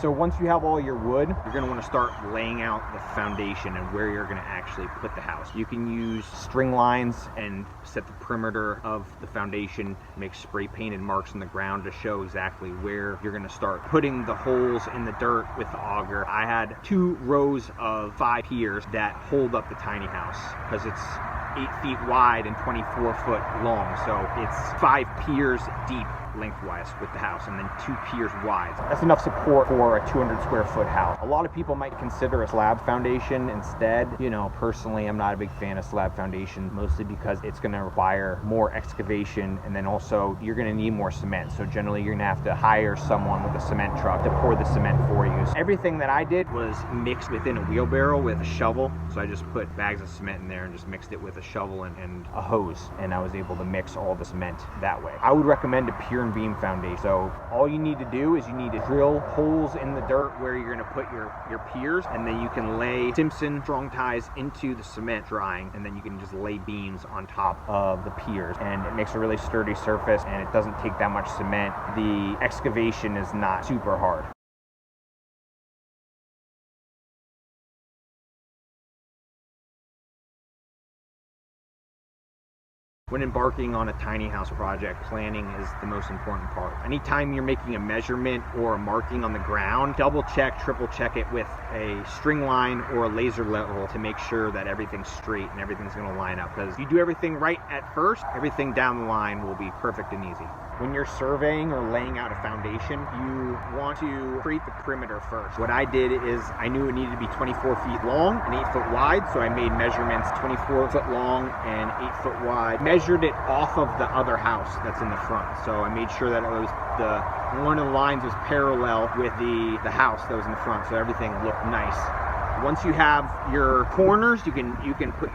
So once you have all your wood, you're going to want to start laying out the foundation and where you're going to actually put the house. You can use string lines and set the perimeter of the foundation, make spray painted marks in the ground to show exactly where you're going to start putting the holes in the dirt with the auger. I had 2 rows of 5 piers that hold up the tiny house because it's 8 feet wide and 24 foot long. So it's 5 piers deep lengthwise with the house and then 2 piers wide. That's enough support for a 200 square foot house. A lot of people might consider a slab foundation instead. You know, personally, I'm not a big fan of slab foundation, mostly because it's going to require more excavation, and then also you're going to need more cement. So generally you're going to have to hire someone with a cement truck to pour the cement for you. So everything that I did was mixed within a wheelbarrow with a shovel. So I just put bags of cement in there and just mixed it with a shovel and a hose, and I was able to mix all the cement that way. I would recommend a pier and beam foundation. So all you need to do is you need to drill holes in the dirt where you're going to put your piers, and then you can lay Simpson strong ties into the cement drying, and then you can just lay beams on top of the piers, and it makes a really sturdy surface, and it doesn't take that much cement. The excavation is not super hard. When embarking on a tiny house project, planning is the most important part. Anytime you're making a measurement or a marking on the ground, double check, triple check it with a string line or a laser level to make sure that everything's straight and everything's going to line up. Because if you do everything right at first, everything down the line will be perfect and easy. When you're surveying or laying out a foundation, you want to create the perimeter first. What I did is I knew it needed to be 24 feet long and 8 foot wide, so I made measurements 24 foot long and 8 foot wide. Measured it off of the other house that's in the front. So I made sure that it was one of the lines was parallel with the house that was in the front, so everything looked nice. Once you have your corners, you can put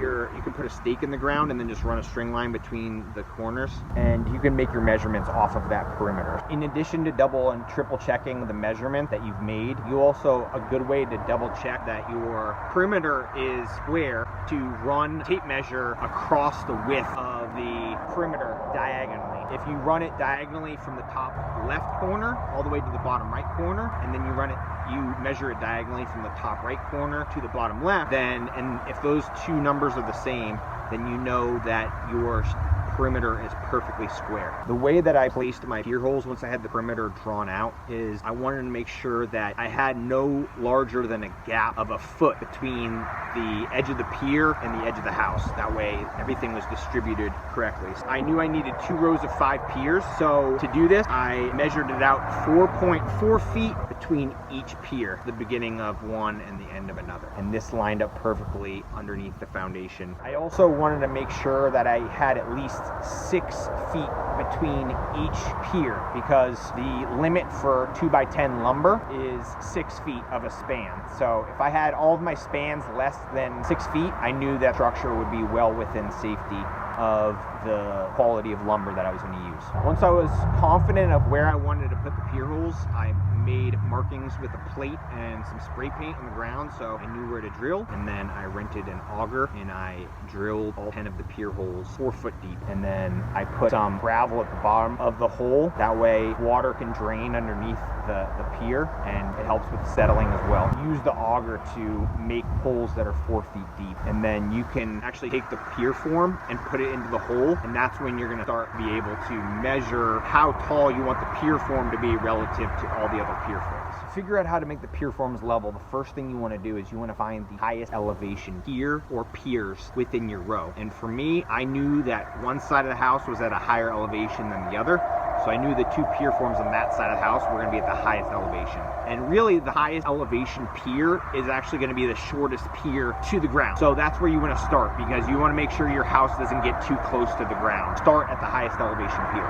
a stake in the ground and then just run a string line between the corners, and you can make your measurements off of that perimeter. In addition to double and triple checking the measurement that you've made, a good way to double check that your perimeter is square to run tape measure across the width of the perimeter diagonally. If you run it diagonally from the top left corner all the way to the bottom right corner, and then you measure it diagonally from the top right corner to the bottom left, and if those 2 numbers are the same, then you know that your perimeter is perfectly square. The way that I placed my pier holes once I had the perimeter drawn out is I wanted to make sure that I had no larger than a gap of a foot between the edge of the pier and the edge of the house. That way everything was distributed correctly. So I knew I needed 2 rows of 5 piers, so to do this I measured it out 4.4 feet between each pier, the beginning of one and the end of another, and this lined up perfectly underneath the foundation. I also wanted to make sure that I had at least 6 feet between each pier, because the limit for 2x10 lumber is 6 feet of a span. So if I had all of my spans less than 6 feet, I knew that structure would be well within safety of the quality of lumber that I was going to use. Once I was confident of where I wanted to put the pier holes, I made markings with a plate and some spray paint on the ground so I knew where to drill, and then I rented an auger and I drilled all 10 of the pier holes 4 foot deep, and then I put some gravel at the bottom of the hole. That way water can drain underneath the pier, and it helps with settling as well. Use the auger to make holes that are 4 feet deep, and then you can actually take the pier form and put it into the hole, and that's when you're going to be able to measure how tall you want the pier form to be relative to all the other pier forms. To figure out how to make the pier forms level, the first thing you want to do is you want to find the highest elevation pier or piers within your row. And for me, I knew that one side of the house was at a higher elevation than the other, so I knew the 2 pier forms on that side of the house were going to be at the highest elevation. And really the highest elevation pier is actually going to be the shortest pier to the ground. So that's where you want to start, because you want to make sure your house doesn't get too close to the ground. Start at the highest elevation pier.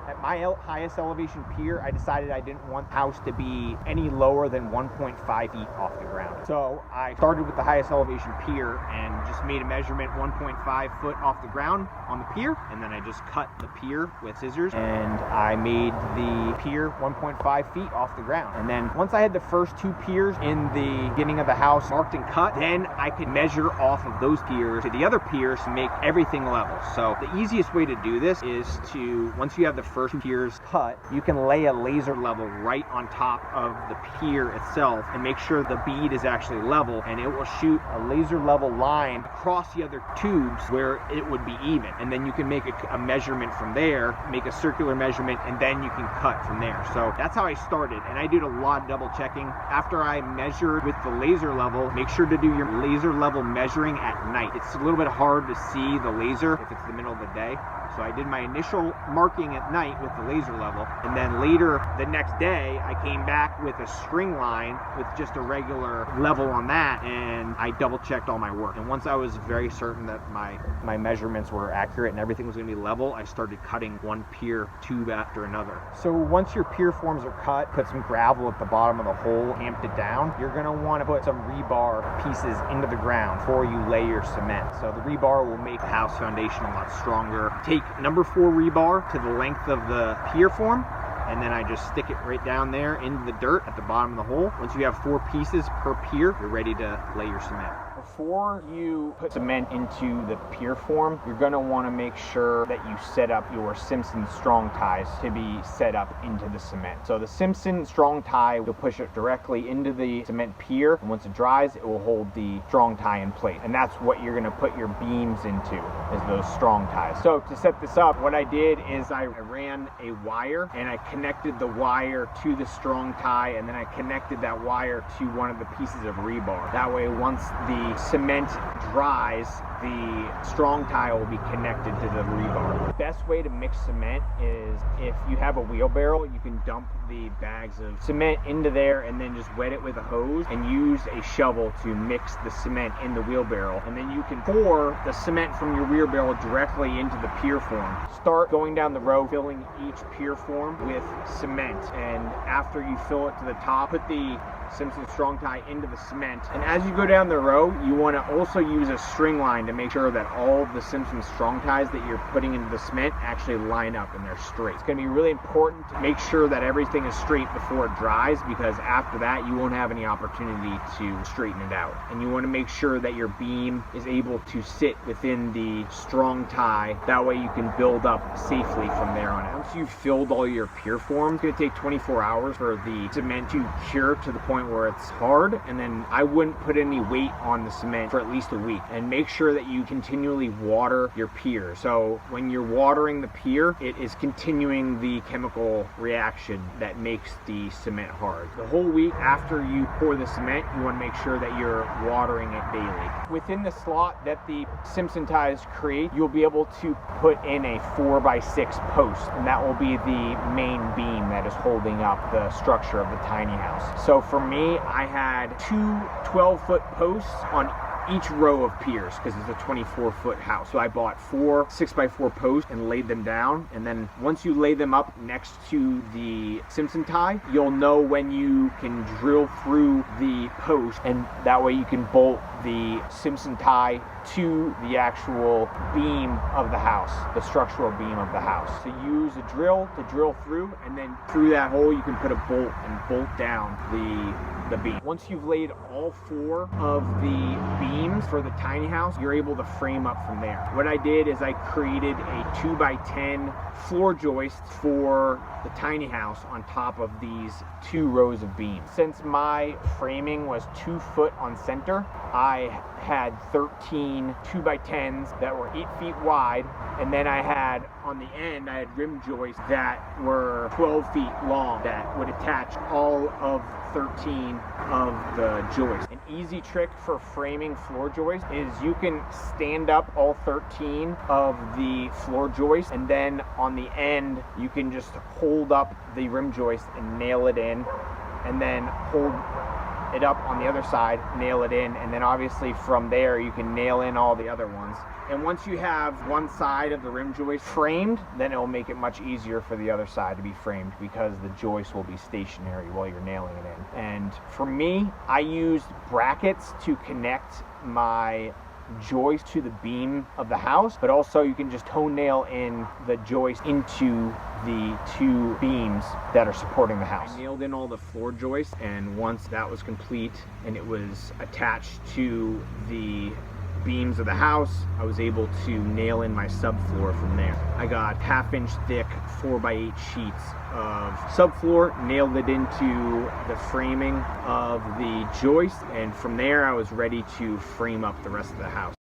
At my highest elevation pier, I decided I didn't want the house to be any lower than 1.5 feet off the ground. So I started with the highest elevation pier and just made a measurement 1.5 foot off the ground on the pier, and then I just cut the pier with scissors, and I made the pier 1.5 feet off the ground. And then once I had the first 2 piers in the beginning of the house marked and cut, then I could measure off of those piers to the other piers to make everything level. So the easiest way to do this is to, once you have the first first pier's cut, you can lay a laser level right on top of the pier itself and make sure the bead is actually level, and it will shoot a laser level line across the other tubes where it would be even. And then you can make a measurement from there, make a circular measurement, and then you can cut from there. So that's how I started, and I did a lot of double checking. After I measured with the laser level, make sure to do your laser level measuring at night. It's a little bit hard to see the laser if it's the middle of the day. So I did my initial marking at night with the laser level, and then later the next day I came back with a string line with just a regular level on that, and I double checked all my work. And once I was very certain that my measurements were accurate and everything was going to be level, I started cutting one pier tube after another. So once your pier forms are cut, put some gravel at the bottom of the hole, tamped it down. You're going to want to put some rebar pieces into the ground before you lay your cement. So the rebar will make the house foundation a lot stronger. Take number 4 rebar to the length of the pier form, and then I just stick it right down there into the dirt at the bottom of the hole. Once you have 4 pieces per pier, you're ready to lay your cement. Before you put cement into the pier form, you're going to want to make sure that you set up your Simpson strong ties to be set up into the cement. So the Simpson strong tie will push it directly into the cement pier, and once it dries, it will hold the strong tie in place. And that's what you're going to put your beams into, is those strong ties. So to set this up, what I did is I ran a wire, and I connected the wire to the strong tie, and then I connected that wire to one of the pieces of rebar. That way, once the cement dries, the strong tie will be connected to the rebar. The best way to mix cement is, if you have a wheelbarrow, you can dump the bags of cement into there and then just wet it with a hose and use a shovel to mix the cement in the wheelbarrow. And then you can pour the cement from your wheelbarrow directly into the pier form. Start going down the row, filling each pier form with cement, and after you fill it to the top, put the Simpson strong tie into the cement. And as you go down the row, you want to also use a string line to make sure that all of the Simpson strong ties that you're putting into the cement actually line up and they're straight. It's going to be really important to make sure that everything is straight before it dries, because after that you won't have any opportunity to straighten it out. And you want to make sure that your beam is able to sit within the strong tie. That way you can build up safely from there on out. Once you've filled all your pier forms, it's going to take 24 hours for the cement to cure to the point where it's hard, and then I wouldn't put any weight on the cement for at least a week. And make sure that you continually water your pier. So when you're watering the pier, it is continuing the chemical reaction that makes the cement hard. The whole week after you pour the cement, you want to make sure that you're watering it daily. Within the slot that the Simpson ties create, you'll be able to put in a 4x6 post, and that will be the main beam that is holding up the structure of the tiny house. So for me, I had 2 12-foot posts on each row of piers, because it's a 24-foot house. So I bought 4 6x4 posts and laid them down, and then once you lay them up next to the Simpson tie, you'll know when you can drill through the post, and that way you can bolt the Simpson tie to the actual beam of the house, the structural beam of the house. So use a drill to drill through, and then through that hole you can put a bolt and bolt down the beam. Once you've laid all 4 of the beams for the tiny house, you're able to frame up from there. What I did is I created a 2x10 floor joist for the tiny house on top of these 2 rows of beams. Since my framing was 2 foot on center, I had 13 2x10s that were 8 feet wide, and then I had on the end, I had rim joists that were 12 feet long that would attach all of 13 of the joists. An easy trick for framing floor joists is you can stand up all 13 of the floor joists, and then on the end you can just hold up the rim joist and nail it in, and then hold it up on the other side, nail it in, and then obviously from there you can nail in all the other ones. And once you have one side of the rim joist framed, then it will make it much easier for the other side to be framed, because the joist will be stationary while you're nailing it in. And for me, I used brackets to connect my joist to the beam of the house, but also you can just toenail in the joist into the 2 beams that are supporting the house. I nailed in all the floor joists, and once that was complete and it was attached to the beams of the house, I was able to nail in my subfloor from there. I got 1/2 inch thick 4x8 sheets of subfloor, nailed it into the framing of the joist, and from there I was ready to frame up the rest of the house.